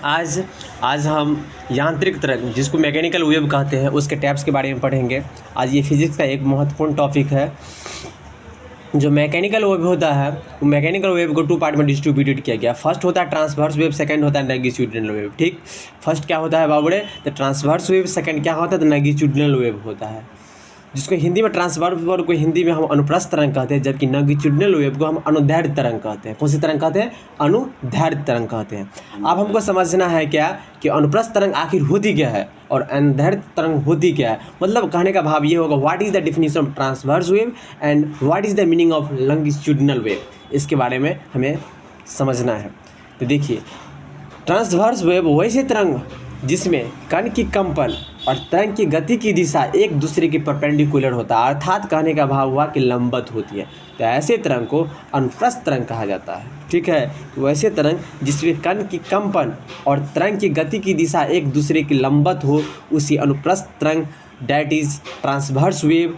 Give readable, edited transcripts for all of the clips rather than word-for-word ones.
आज आज हम यांत्रिक तरंग जिसको मैकेनिकल वेव कहते हैं उसके टैप्स के बारे में पढ़ेंगे। आज ये फिजिक्स का एक महत्वपूर्ण टॉपिक है। जो मैकेनिकल वेव होता है वो मैकेनिकल वेव को 2 पार्ट में डिस्ट्रीब्यूटेड किया गया। फर्स्ट होता है ट्रांसवर्स वेव, सेकंड होता है लॉन्गिट्यूडिनल वेव। ठीक, फर्स्ट क्या होता है बाबूड़े, तो ट्रांसवर्स वेव, सेकंड क्या होता है तो लॉन्गिट्यूडिनल वेव होता है, जिसको हिंदी में ट्रांसवर्स वेव को हिंदी में हम अनुप्रस्थ तरंग कहते हैं, जबकि लॉन्गिट्यूडिनल वेव को हम अनुदैर्ध्य तरंग कहते हैं। कौन सी तरंग कहते हैं? अनुदैर्ध्य तरंग कहते हैं। अब हमको समझना है क्या कि अनुप्रस्थ तरंग आखिर होती क्या है और अनुदैर्ध्य तरंग होती क्या है। मतलब कहने का भाव ये होगा, what is the definition of transverse wave and what is the meaning of longitudinal wave, इसके बारे में हमें समझना है। तो देखिए, ट्रांसवर्स वेव वैसे तरंग जिसमें कण की कंपन और तरंग की गति की दिशा एक दूसरे के परपेंडिकुलर होता है, अर्थात कहने का भाव हुआ कि लंबवत होती है, तो ऐसे तरंग को अनुप्रस्थ तरंग कहा जाता है। ठीक है, वैसे तरंग जिसमें कण की कंपन और तरंग की गति की दिशा एक दूसरे की लंबवत हो उसी अनुप्रस्थ तरंग, डैट इज ट्रांसवर्स वेव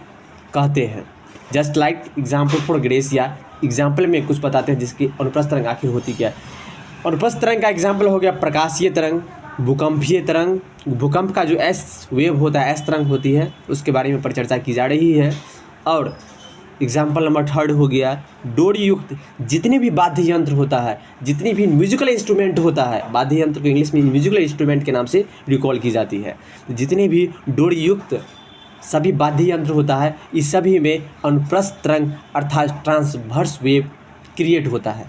कहते हैं। Just like example for grace, या एग्जाम्पल में कुछ बताते हैं जिसकी अनुप्रस्थ तरंग आखिर होती क्या है। अनुप्रस्थ तरंग का एग्जाम्पल हो गया प्रकाशीय तरंग, भूकंपीय तरंग। भूकंप का जो एस वेव होता है, एस तरंग होती है, उसके बारे में परिचर्चा की जा रही है। और एग्जाम्पल नंबर 3 हो गया डोरी युक्त जितने भी वाद्य यंत्र होता है, जितनी भी म्यूजिकल इंस्ट्रूमेंट होता है, वाद्य यंत्र को इंग्लिश में म्यूजिकल इंस्ट्रूमेंट के नाम से रिकॉल की जाती है, जितने भी डोरी युक्त सभी वाद्य यंत्र होता है, इस सभी में अनुप्रस्थ तरंग अर्थात ट्रांसवर्स वेव क्रिएट होता है।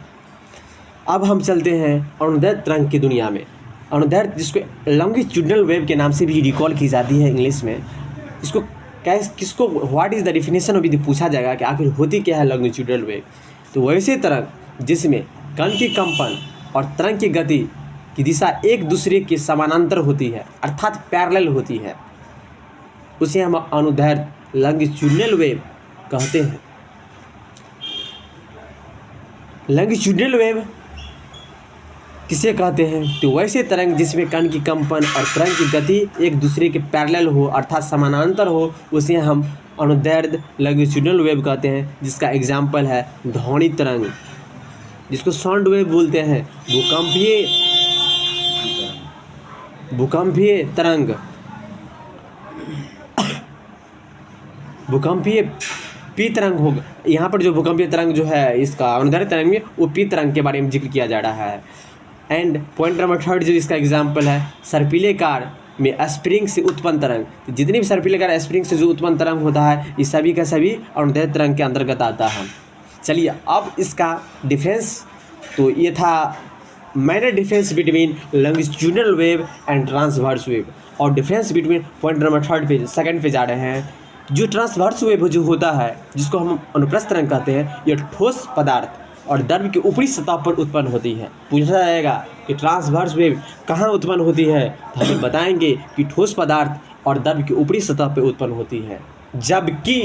अब हम चलते हैं अनुदैर्ध्य तरंग की दुनिया में। अनुदैर्ध्य जिसको लॉन्गिट्यूडिनल वेव के नाम से भी रिकॉल की जाती है इंग्लिश में, इसको किसको व्हाट इज़ द डेफिनेशन अभी पूछा जाएगा कि आखिर होती क्या है लॉन्गिट्यूडिनल वेव, तो वैसे तरंग जिसमें कण की कंपन और तरंग की गति की दिशा एक दूसरे के समानांतर होती है, अर्थात पैरेलल होती है, उसे हम अनुदैर्ध्य लॉन्गिट्यूडिनल वेव कहते हैं। लॉन्गिट्यूडिनल वेव किसे कहते हैं, तो वैसे तरंग जिसमें कण की कंपन और तरंग की गति एक दूसरे के पैरेलल हो अर्थात समानांतर हो, उसे हम अनुदैर्ध्य लॉन्गिट्यूडिनल वेव कहते हैं, जिसका एग्जाम्पल है ध्वनि तरंग, जिसको साउंड वेव बोलते हैं, भूकंपीय तरंग, भूकंपीय पी तरंग होगा। यहाँ पर जो भूकंपीय तरंग जो है इसका अनुदैर्ध्य तरंग में वो पी तरंग के बारे में जिक्र किया जा रहा है। एंड पॉइंट नंबर 3 जो इसका एग्जाम्पल है सर्पिलेकार में स्प्रिंग से उत्पन्न तरंग। तो जितनी भी सर्पिलेकार स्प्रिंग से जो उत्पन्न तरंग होता है, ये सभी का सभी अनुदैर्ध्य तरंग के अंतर्गत आता है। चलिए, अब इसका डिफरेंस, तो ये था major difference between longitudinal wave and transverse wave, और डिफरेंस बिटवीन पॉइंट नंबर 3 पे सेकंड पे जा रहे हैं। जो ट्रांसवर्स वेव जो होता है, जिसको हम अनुप्रस्थ तरंग कहते हैं, यह ठोस पदार्थ और द्रव्य की ऊपरी सतह पर उत्पन्न होती है। पूछा जाएगा कि ट्रांसवर्स वेव कहाँ उत्पन्न होती है, तो हम बताएंगे कि ठोस पदार्थ और द्रव्य की ऊपरी सतह पर उत्पन्न होती है, जबकि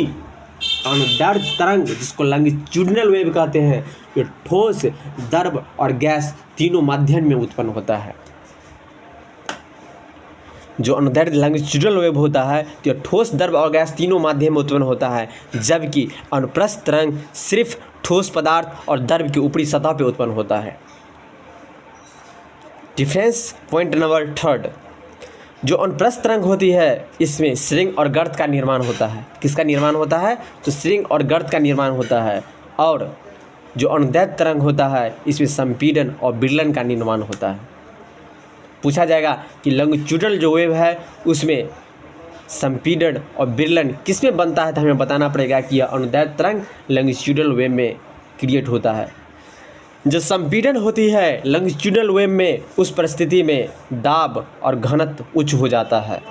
अनुदैर्ध्य तरंग जिसको लॉन्गिट्यूडिनल वेव कहते हैं, ये ठोस, द्रव और गैस तीनों माध्यम में उत्पन्न होता है। जो अनुदैर्ध्य लॉन्गिट्यूडिनल वेव होता है तो ठोस, द्रव और गैस तीनों माध्यम में उत्पन्न होता है, जबकि अनुप्रस्थ तरंग सिर्फ ठोस पदार्थ और द्रव की ऊपरी सतह पे उत्पन्न होता है। डिफरेंस पॉइंट नंबर 3, जो अनुप्रस्थ तरंग होती है इसमें श्रृंग और गर्त का निर्माण होता है। किसका निर्माण होता है, तो श्रृंग और गर्त का निर्माण होता है। और जो अनुदैर्ध्य तरंग होता है इसमें संपीड़न और विरलन का निर्माण होता है। पूछा जाएगा कि लॉन्गिट्यूडिनल जो वेव है उसमें संपीड़न और विरलन किस में बनता है, तो हमें बताना पड़ेगा कि यह अनुदैर्ध्य तरंग लॉन्गिट्यूडिनल वेव में क्रिएट होता है। जो संपीड़न होती है लॉन्गिट्यूडिनल वेव में, उस परिस्थिति में दाब और घनत्व उच्च हो जाता है,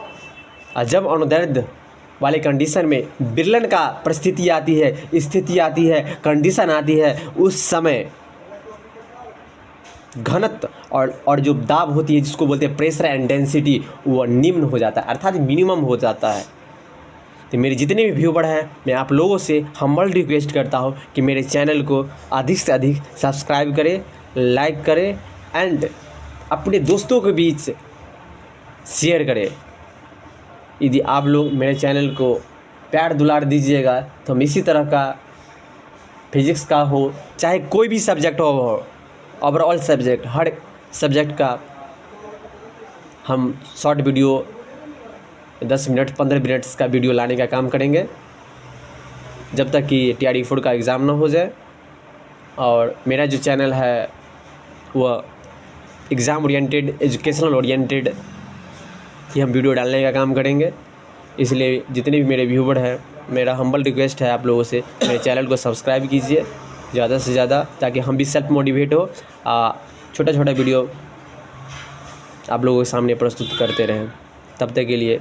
और जब अनुदैर्ध्य वाले कंडीशन में विरलन का परिस्थिति आती है, स्थिति आती है, कंडीशन आती है, उस समय घनत्व और जो दाब होती है जिसको बोलते हैं प्रेशर एंड डेंसिटी, वो निम्न हो जाता है अर्थात मिनिमम हो जाता है। तो मेरे जितने भी व्यूवर हैं, मैं आप लोगों से हम्बल रिक्वेस्ट करता हूँ कि मेरे चैनल को अधिक से अधिक सब्सक्राइब करें, लाइक करें एंड अपने दोस्तों के बीच शेयर करें। यदि आप लोग मेरे चैनल को प्यार दुलार दीजिएगा तो हम इसी तरह का फिजिक्स का हो चाहे कोई भी सब्जेक्ट हो, ओवरऑल सब्जेक्ट, हर सब्जेक्ट का हम शॉर्ट वीडियो 10 मिनट 15 मिनट्स का वीडियो लाने का काम करेंगे जब तक कि TRE-4 का एग्ज़ाम ना हो जाए। और मेरा जो चैनल है वह एग्ज़ाम ओरिएंटेड, एजुकेशनल ओरिएंटेड ही हम वीडियो डालने का काम करेंगे। इसलिए जितने भी मेरे व्यूवर हैं, मेरा हम्बल रिक्वेस्ट है आप लोगों से, मेरे चैनल को सब्सक्राइब कीजिए ज़्यादा से ज़्यादा, ताकि हम भी सेल्फ मोटिवेट हो, छोटा छोटा वीडियो आप लोगों के सामने प्रस्तुत करते रहें। तब तक के लिए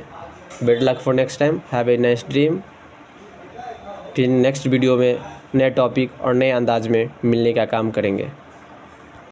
bed luck for next time, have a nice dream. फिर नेक्स्ट वीडियो में नए टॉपिक और नए अंदाज में मिलने का काम करेंगे।